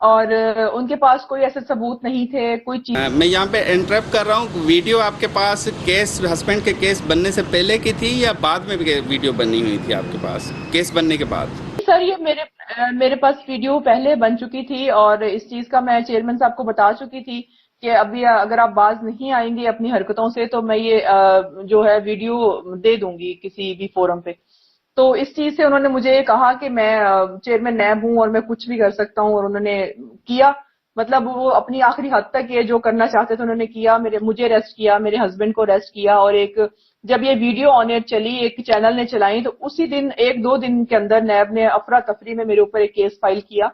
اور ان کے پاس کوئی ایسے ثبوت نہیں تھے کوئی چیز. میں یہاں پہ انٹرپٹ کر رہا ہوں. ویڈیو آپ کے پاس کیس ہسبینڈ کے کیس بننے سے پہلے کی تھی یا بعد میں ویڈیو بنی ہوئی تھی آپ کے پاس کیس بننے کے بعد؟ سر یہ میرے پاس ویڈیو پہلے بن چکی تھی اور اس چیز کا میں چیئرمین صاحب کو بتا چکی تھی کہ ابھی اگر آپ باز نہیں آئیں گے اپنی حرکتوں سے تو میں یہ جو ہے ویڈیو دے دوں گی کسی بھی فورم پہ. تو اس چیز سے انہوں نے مجھے کہا کہ میں چیئرمین نیب ہوں اور میں کچھ بھی کر سکتا ہوں، اور انہوں نے کیا. مطلب وہ اپنی آخری حد تک یہ جو کرنا چاہتے تھے انہوں نے کیا. مجھے اریسٹ کیا، میرے ہسبینڈ کو اریسٹ کیا، اور جب یہ ویڈیو آن ایئر چلی ایک چینل نے چلائی تو اسی دن 1-2 دن کے اندر نیب نے افراتفری میں میرے اوپر ایک کیس فائل کیا.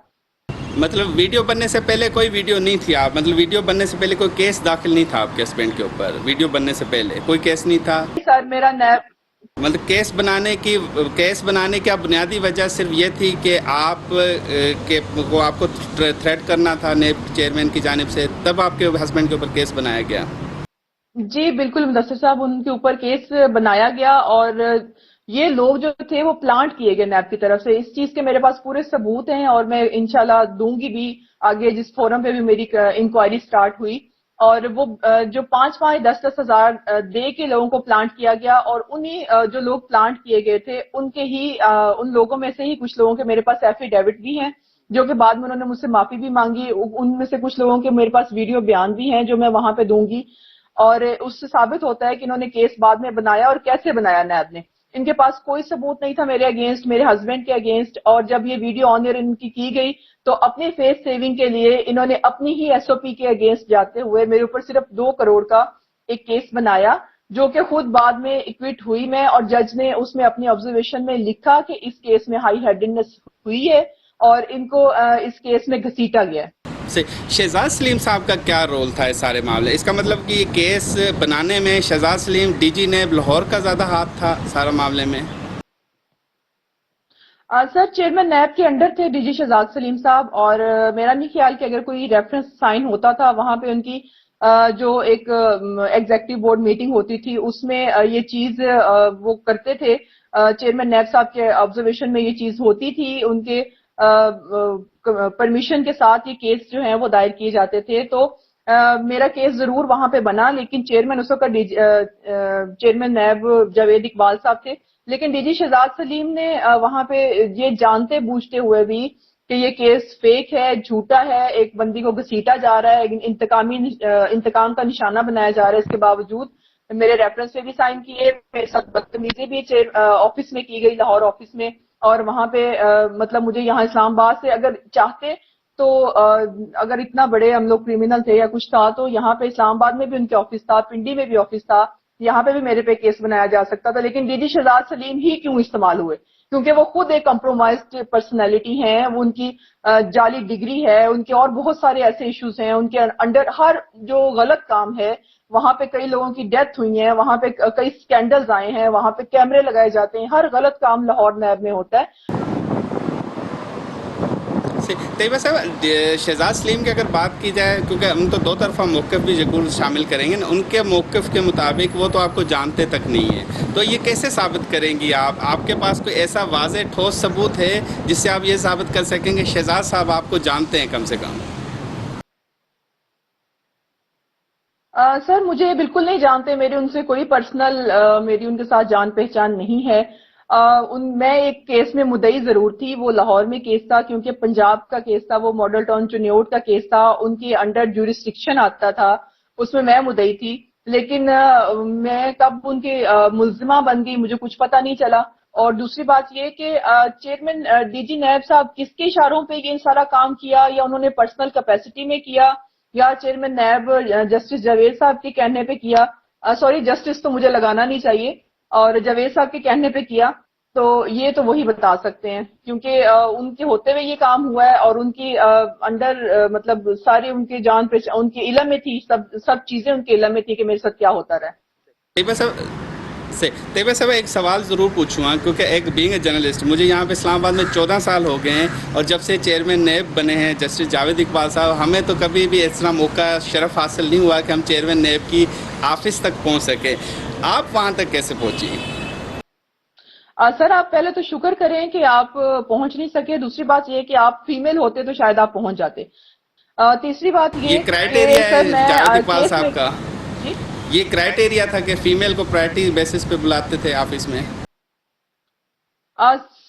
مطلب ویڈیو بننے سے پہلے کوئی ویڈیو نہیں تھی آپ مطلب ویڈیو بننے سے پہلے کوئی کیس داخل نہیں تھا آپ کے ہسبینڈ کے اوپر؟ ویڈیو بننے سے پہلے کوئی کیس نہیں تھا سر میرا نیب مطلب کیس بنانے کی بنیادی وجہ صرف یہ تھی کہ آپ کو تھریٹ کرنا تھا نیب چیئرمین کی جانب سے، تب آپ کے ہسبینڈ کے اوپر کیس بنایا گیا؟ جی بالکل مدثر صاحب، ان کے اوپر کیس بنایا گیا اور یہ لوگ جو تھے وہ پلانٹ کیے گئے نیب کی طرف سے. اس چیز کے میرے پاس پورے ثبوت ہیں اور میں انشاءاللہ دوں گی بھی آگے جس فورم پہ بھی میری انکوائری سٹارٹ ہوئی. اور وہ جو 5-5 10-10 ہزار دے کے لوگوں کو پلانٹ کیا گیا، اور انہی جو لوگ پلانٹ کیے گئے تھے ان لوگوں میں سے ہی کچھ لوگوں کے میرے پاس ایفیڈیوٹ بھی ہیں جو کہ بعد میں انہوں نے مجھ سے معافی بھی مانگی. ان میں سے کچھ لوگوں کے میرے پاس ویڈیو بیان بھی ہیں جو میں وہاں پہ دوں گی، اور اس سے ثابت ہوتا ہے کہ انہوں نے کیس بعد میں بنایا اور کیسے بنایا نیب نے. ان کے پاس کوئی ثبوت نہیں تھا میرے اگینسٹ، میرے ہسبینڈ کے اگینسٹ، اور جب یہ ویڈیو آن ایئر ان کی گئی تو اپنے فیس سیونگ کے لیے انہوں نے اپنی ہی ایس او پی کے اگینسٹ جاتے ہوئے میرے اوپر صرف 2 کروڑ کا ایک کیس بنایا، جو کہ خود بعد میں ایکوٹ ہوئی میں، اور جج نے اس میں اپنی آبزرویشن میں لکھا کہ اس کیس میں ہائی ہیڈنس ہوئی ہے اور ان کو اس کیس میں گھسیٹا گیا ہے. شہزاد سلیم صاحب کا کیا رول تھا اس سارے معاملے؟ اس کا مطلب کہ یہ کیس بنانے میں شہزاد سلیم ڈی جی نیب لاہور کا زیادہ ہاتھ تھا سارا معاملے میں؟ سر چیئرمین نیب کے انڈر تھے ڈی جی شہزاد سلیم صاحب، اور میرا نہیں خیال کہ اگر کوئی ریفرنس سائن ہوتا تھا وہاں پہ ان کی جو ایک ایگزیکٹو بورڈ میٹنگ ہوتی تھی اس میں یہ چیز وہ کرتے تھے. چیئرمین نیب صاحب کے آبزرویشن میں یہ چیز ہوتی تھی، ان کے پرمیشن کے ساتھ یہ کیس جو ہیں وہ دائر کیے جاتے تھے. تو میرا کیس ضرور وہاں پہ بنا، لیکن چیئرمین اس وقت چیئرمین نیب جاوید اقبال صاحب تھے. لیکن ڈی جی شہزاد سلیم نے وہاں پہ یہ جانتے بوجھتے ہوئے بھی کہ یہ کیس فیک ہے، جھوٹا ہے، ایک بندی کو گھسیٹا جا رہا ہے، انتقام کا نشانہ بنایا جا رہا ہے، اس کے باوجود میرے ریفرنس پہ بھی سائن کیے، میرے ساتھ بدتمیزی بھی آفس میں کی گئی لاہور آفس میں. اور وہاں پہ مطلب مجھے یہاں اسلام آباد سے اگر چاہتے تو اگر اتنا بڑے ہم لوگ کریمنل تھے یا کچھ تھا تو یہاں پہ اسلام آباد میں بھی ان کے آفس تھا، پنڈی میں بھی آفس تھا، یہاں پہ بھی میرے پہ کیس بنایا جا سکتا تھا. لیکن ڈی جی شہزاد سلیم ہی کیوں استعمال ہوئے؟ کیونکہ وہ خود ایک کمپرومائزڈ پرسنالٹی ہیں، وہ ان کی جعلی ڈگری ہے، ان کے اور بہت سارے ایسے ایشوز ہیں، ان کے انڈر ہر جو غلط کام ہے وہاں پہ کئی لوگوں کی ڈیتھ ہوئی ہیں، وہاں پہ کئی سکینڈلز آئے ہیں، وہاں پہ کیمرے لگائے جاتے ہیں، ہر غلط کام لاہور نیب میں ہوتا ہے. طیبہ صاحب شہزاد سلیم کی اگر بات کی جائے، کیونکہ ہم تو دو طرفہ موقف بھی ضرور شامل کریں گے نا، ان کے موقف کے مطابق وہ تو آپ کو جانتے تک نہیں ہے، تو یہ کیسے ثابت کریں گی آپ کے پاس کوئی ایسا واضح ٹھوس ثبوت ہے جس سے آپ یہ ثابت کر سکیں کہ شہزاد صاحب آپ کو جانتے ہیں کم سے کم؟ سر مجھے بالکل نہیں جانتے، میرے ان سے کوئی پرسنل میری ان کے ساتھ جان پہچان نہیں ہے. میں ایک کیس میں مدعی ضرور تھی، وہ لاہور میں کیس تھا کیونکہ پنجاب کا کیس تھا، وہ ماڈل ٹاؤن چنیوٹ کا کیس تھا، ان کی انڈر جورسڈکشن آتا تھا، اس میں مدعی تھی. لیکن میں کب ان کی ملزمہ بن گئی مجھے کچھ پتہ نہیں چلا. اور دوسری بات یہ کہ چیئرمین ڈی جی نیب صاحب کس کے اشاروں پہ یہ سارا کام کیا، یا انہوں نے پرسنل کیپیسٹی میں کیا، یا چیئرمین نیب جسٹس جاوید صاحب کے کہنے پہ کیا، سوری جسٹس تو مجھے لگانا نہیں چاہیے، اور جاوید صاحب کے کہنے پہ کیا، تو یہ تو وہی بتا سکتے ہیں کیونکہ ان کے ہوتے ہوئے یہ کام ہوا ہے، اور ان کی انڈر مطلب ساری ان کی جان ان کے علم میں تھی، سب چیزیں ان کے علم میں تھی کہ میرے ساتھ کیا ہوتا رہا. طیبہ صاحب ایک سوال ضرور پوچھوں گا، کیونکہ ایک بینگ اے جرنلسٹ مجھے یہاں پہ اسلام آباد میں 14 سال ہو گئے ہیں، اور جب سے چیئرمین نیب بنے ہیں جسٹس جاوید اقبال صاحب، ہمیں تو کبھی بھی اس طرح موقع شرف حاصل نہیں ہوا کہ ہم چیئرمین نیب کی آفس تک پہنچ سکیں. آپ وہاں تک کیسے پہنچی؟ سر آپ پہلے تو شکر کریں کہ آپ پہنچ نہیں سکے. دوسری بات یہ کہ آپ فیمیل ہوتے تو شاید آپ پہنچ جاتے. تیسری بات یہ یہ کہ کرائٹیریا سر ہے میں جاوید اقبال کیس میں. صاحب کا، جی یہ کرائٹیریا تھا کہ فیمیل کو پرائرٹی بیسس پہ بلاتے تھے آفس میں.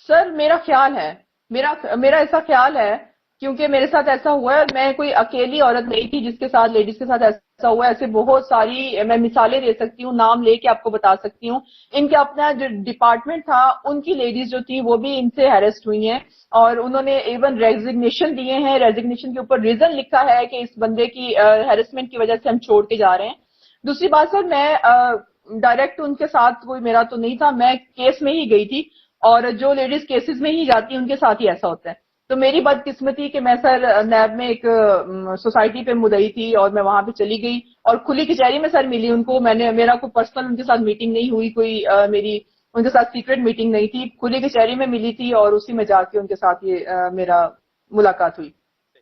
سر میرا خیال ہے، میرا ایسا خیال ہے کیونکہ میرے ساتھ ایسا ہوا ہے. میں کوئی اکیلی عورت نہیں تھی جس کے ساتھ لیڈیز کے ساتھ ایسا ہوا ہے. ایسے بہت ساری میں مثالیں دے سکتی ہوں، نام لے کے آپ کو بتا سکتی ہوں. ان کا اپنا جو ڈپارٹمنٹ تھا ان کی لیڈیز جو تھی وہ بھی ان سے ہیرسٹ ہوئی ہیں اور انہوں نے ایون ریزگنیشن دیے ہیں. ریزگنیشن کے اوپر ریزن لکھا ہے کہ اس بندے کی ہیرسمنٹ کی وجہ سے ہم چھوڑ کے جا رہے ہیں. دوسری بات سر میں ڈائریکٹ ان کے ساتھ کوئی میرا تو نہیں تھا، میں کیس میں ہی گئی تھی اور جو لیڈیز کیسز میں ہی جاتی ہیں ان کے ساتھ ہی ایسا ہوتا ہے. تو میری بدقسمتی کہ میں سر نیب میں ایک سوسائٹی پہ مدعی تھی اور میں وہاں پہ چلی گئی اور کھلی کچہری میں سر ملی ان کو. میرا کوئی پرسنل ان کے ساتھ میٹنگ نہیں ہوئی، کوئی میری ان کے ساتھ سیکرٹ میٹنگ نہیں تھی. کھلی کچہری میں ملی تھی اور اسی میں جا کے ان کے ساتھ یہ میرا ملاقات ہوئی.